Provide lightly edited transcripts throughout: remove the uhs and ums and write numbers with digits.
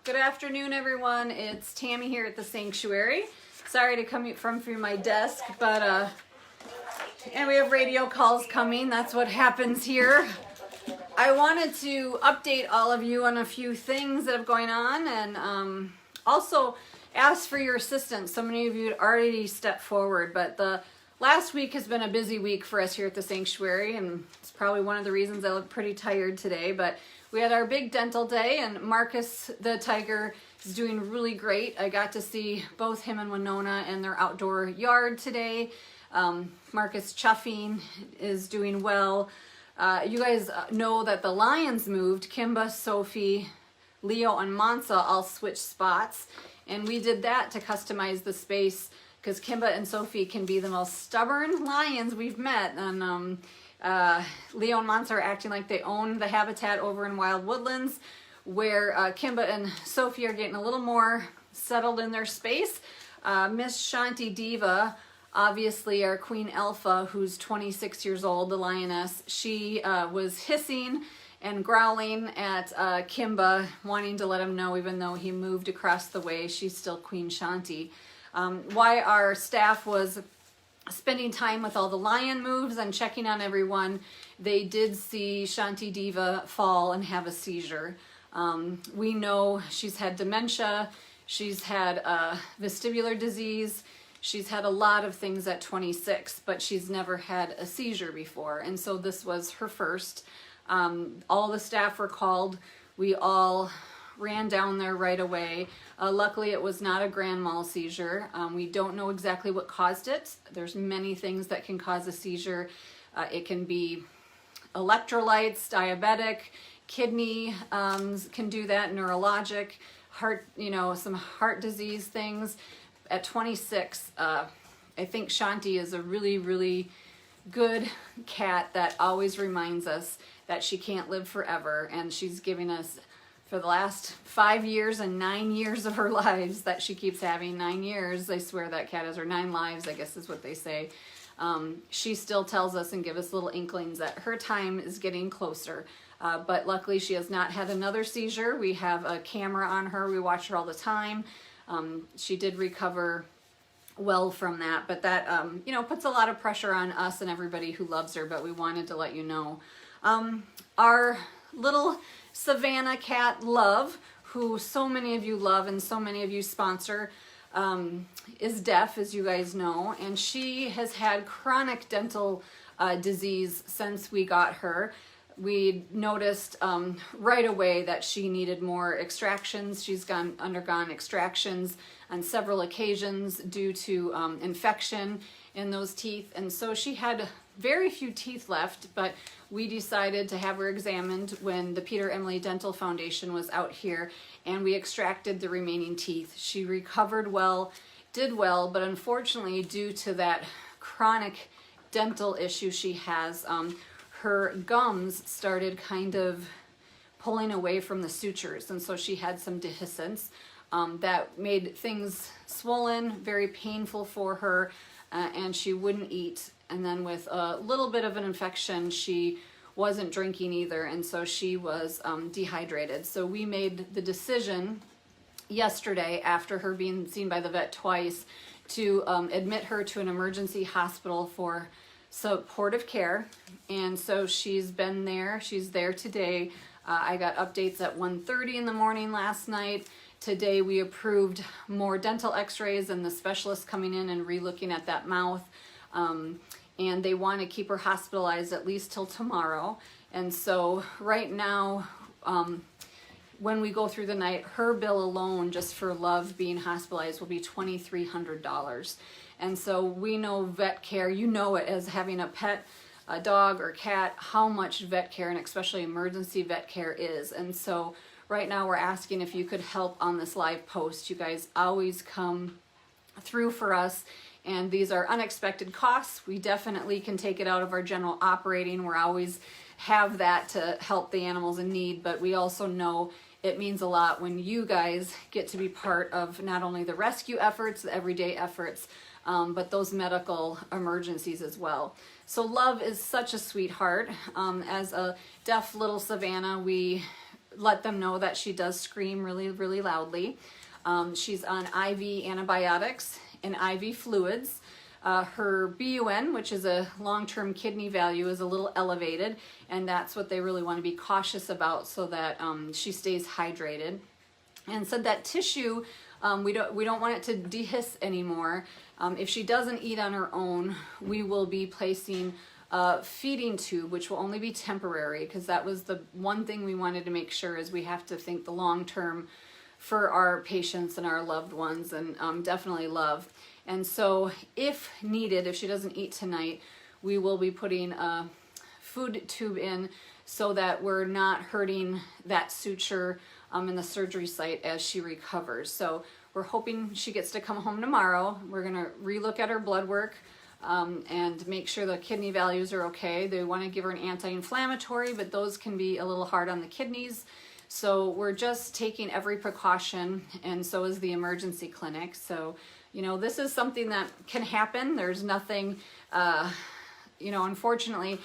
Good afternoon, everyone. It's Tammy here at the sanctuary. Sorry to come from through my desk, but and we have radio calls coming. That's what happens here. I wanted to update all of you on a few things that have going on, and also ask for your assistance. So many of you had already stepped forward, but the last week has been a busy week for us here at the sanctuary, and it's probably one of the reasons I look pretty tired today. But we had our big dental day, and Marcus the tiger is doing really great. I got to see both him and Winona in their outdoor yard today. Marcus Chuffing is doing well. You guys know that the lions moved. Kimba, Sophie, Leo, and Mansa all switched spots, and we did that to customize the space because Kimba and Sophie can be the most stubborn lions we've met. And Leo and Mansa are acting like they own the habitat over in Wild Woodlands, where Kimba and Sophie are getting a little more settled in their space. Miss Shanti Diva, obviously our Queen Alpha, who's 26 years old, the lioness, she was hissing and growling at Kimba, wanting to let him know, even though he moved across the way, she's still Queen Shanti. Why our staff was spending time with all the lion moves and checking on everyone, they did see Shanti Diva fall and have a seizure. We know she's had dementia, she's had vestibular disease, she's had a lot of things at 26, but she's never had a seizure before, and so this was her first. All the staff were called. We all ran down there right away. Luckily, it was not a grand mal seizure. We don't know exactly what caused it. There's many things that can cause a seizure. It can be electrolytes, diabetic, kidney can do that, neurologic, heart, some heart disease things. At 26, I think Shanti is a really, really good cat that always reminds us that she can't live forever, and she's giving us, for the last 5 years and 9 years of her lives that she keeps having, 9 years, I swear that cat has her 9 lives, I guess is what they say. She still tells us and gives us little inklings that her time is getting closer. But luckily she has not had another seizure. We have a camera on her. We watch her all the time. She did recover well from that, but that, puts a lot of pressure on us and everybody who loves her, but we wanted to let you know. Our little Savannah cat, Love, who so many of you love and so many of you sponsor, is deaf, as you guys know, and she has had chronic dental disease since we got her. We noticed right away that she needed more extractions. She's undergone extractions on several occasions due to infection in those teeth, and so she had very few teeth left, but we decided to have her examined when the Peter Emily Dental Foundation was out here, and we extracted the remaining teeth. She recovered well, did well, but unfortunately, due to that chronic dental issue she has, her gums started kind of pulling away from the sutures, and so she had some dehiscence that made things swollen, very painful for her, and she wouldn't eat. And then with a little bit of an infection, she wasn't drinking either, and so she was dehydrated. So we made the decision yesterday, after her being seen by the vet twice, to admit her to an emergency hospital for supportive care. And so she's been there. She's there today. I got updates at 1:30 in the morning last night. Today we approved more dental x-rays and the specialist coming in and re-looking at that mouth. And they want to keep her hospitalized at least till tomorrow. And so right now, when we go through the night, her bill alone just for Love being hospitalized will be $2,300. And so we know vet care, you know it as having a pet, a dog or cat, how much vet care and especially emergency vet care is. And so right now we're asking if you could help on this live post. You guys always come through for us, and these are unexpected costs. We definitely can take it out of our general operating. We're always have that to help the animals in need, but we also know it means a lot when you guys get to be part of not only the rescue efforts, the everyday efforts, but those medical emergencies as well. So Love is such a sweetheart. As a deaf little Savannah, we let them know that she does scream really, really loudly. She's on IV antibiotics and IV fluids. Her BUN, which is a long-term kidney value, is a little elevated, and that's what they really want to be cautious about so that she stays hydrated. And so that tissue, we don't want it to dehiss anymore. If she doesn't eat on her own, we will be placing a feeding tube, which will only be temporary, because that was the one thing we wanted to make sure is we have to think the long term for our patients and our loved ones, and definitely love. And so if needed, if she doesn't eat tonight, we will be putting a food tube in so that we're not hurting that suture in the surgery site as she recovers. So we're hoping she gets to come home tomorrow. We're gonna relook at her blood work and make sure the kidney values are okay. They want to give her an anti-inflammatory, but those can be a little hard on the kidneys. So we're just taking every precaution, and so is the emergency clinic. So, you know, this is something that can happen. There's nothing, you know, unfortunately,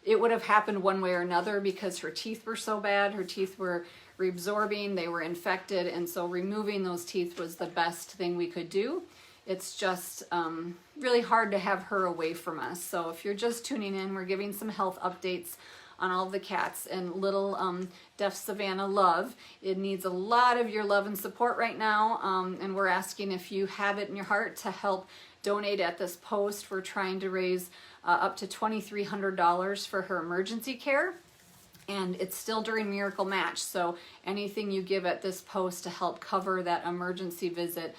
it would have happened one way or another because her teeth were so bad. Her teeth were reabsorbing, they were infected, and so removing those teeth was the best thing we could do. It's just really hard to have her away from us. So if you're just tuning in, we're giving some health updates on all of the cats and little deaf Savannah love. It needs a lot of your love and support right now, and we're asking if you have it in your heart to help donate at this post. We're trying to raise up to $2,300 for her emergency care, and it's still during Miracle Match, so anything you give at this post to help cover that emergency visit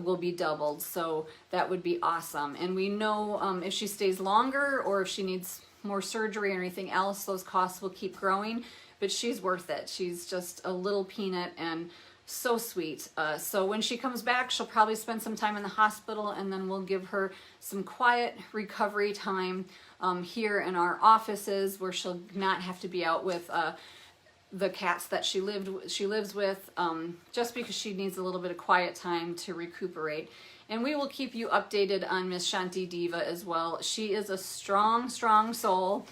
will be doubled, so that would be awesome. And we know if she stays longer or if she needs more surgery or anything else, those costs will keep growing, but she's worth it. She's just a little peanut and so sweet. So when she comes back, she'll probably spend some time in the hospital, and then we'll give her some quiet recovery time here in our offices where she'll not have to be out with the cats that she lives with, just because she needs a little bit of quiet time to recuperate. And we will keep you updated on Miss Shanti Diva as well. She is a strong, strong soul.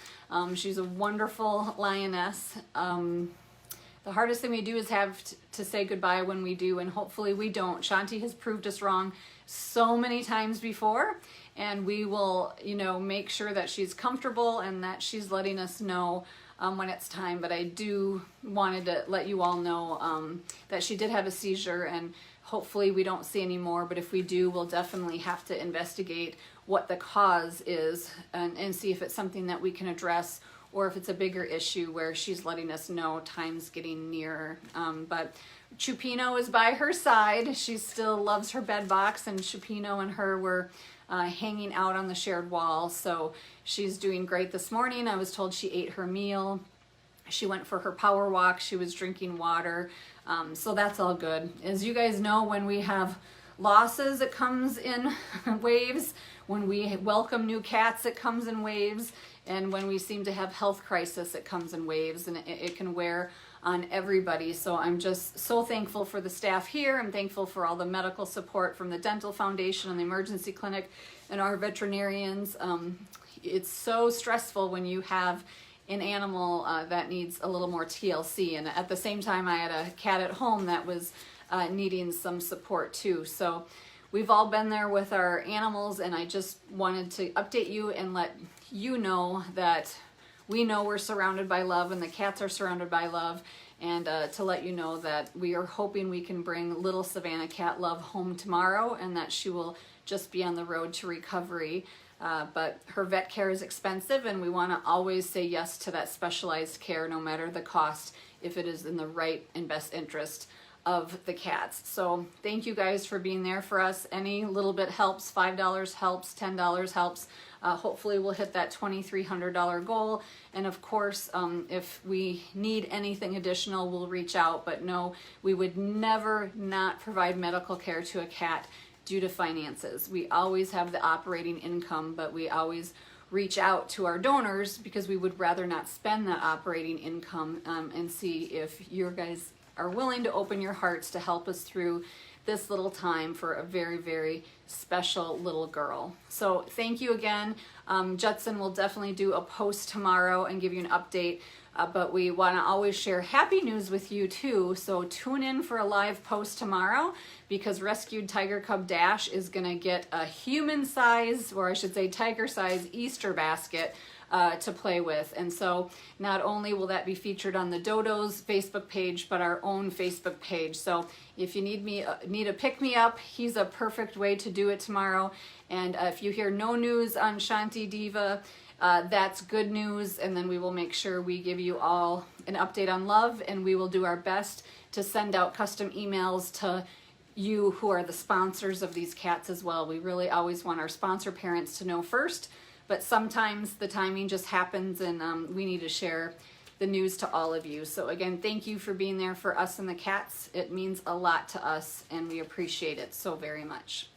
She's a wonderful lioness. The hardest thing we do is have to say goodbye when we do, and hopefully we don't. Shanti has proved us wrong so many times before, and we will, you know, make sure that she's comfortable and that she's letting us know when it's time. But I wanted to let you all know that she did have a seizure, and hopefully we don't see any more, but if we do, we'll definitely have to investigate what the cause is and see if it's something that we can address, or if it's a bigger issue where she's letting us know time's getting nearer. But Chupino is by her side. She still loves her bed box, and Chupino and her were hanging out on the shared wall, so she's doing great this morning. I was told she ate her meal. She went for her power walk. She was drinking water. So that's all good. As you guys know, when we have losses, it comes in waves. When we welcome new cats, it comes in waves. And when we seem to have health crisis, it comes in waves, and it can wear on everybody. So I'm just so thankful for the staff here. I'm thankful for all the medical support from the Dental Foundation and the Emergency Clinic and our veterinarians. It's so stressful when you have an animal that needs a little more TLC, and at the same time I had a cat at home that was needing some support too. So we've all been there with our animals, and I just wanted to update you and let you know that we know we're surrounded by love, and the cats are surrounded by love, and to let you know that we are hoping we can bring little Savannah Cat Love home tomorrow, and that she will just be on the road to recovery. But her vet care is expensive, and we want to always say yes to that specialized care, no matter the cost, if it is in the right and best interest of the cats. So thank you guys for being there for us. Any little bit helps. $5 helps, $10 helps. Hopefully we'll hit that $2,300 goal. And of course, if we need anything additional, we'll reach out. But no, we would never not provide medical care to a cat due to finances. We always have the operating income, but we always reach out to our donors because we would rather not spend that operating income, and see if you guys are willing to open your hearts to help us through this little time for a very, very special little girl. So thank you again. Judson will definitely do a post tomorrow and give you an update but we want to always share happy news with you too. So tune in for a live post tomorrow, because Rescued Tiger Cub Dash is going to get a human size, or I should say tiger size Easter basket to play with. And so not only will that be featured on the Dodo's Facebook page, but our own Facebook page. So if you need a pick me up, he's a perfect way to do it tomorrow. And if you hear no news on Shanti Diva, that's good news, and then we will make sure we give you all an update on Love, and we will do our best to send out custom emails to you who are the sponsors of these cats as well. We really always want our sponsor parents to know first, but sometimes the timing just happens, and we need to share the news to all of you. So again, thank you for being there for us and the cats. It means a lot to us, and we appreciate it so very much.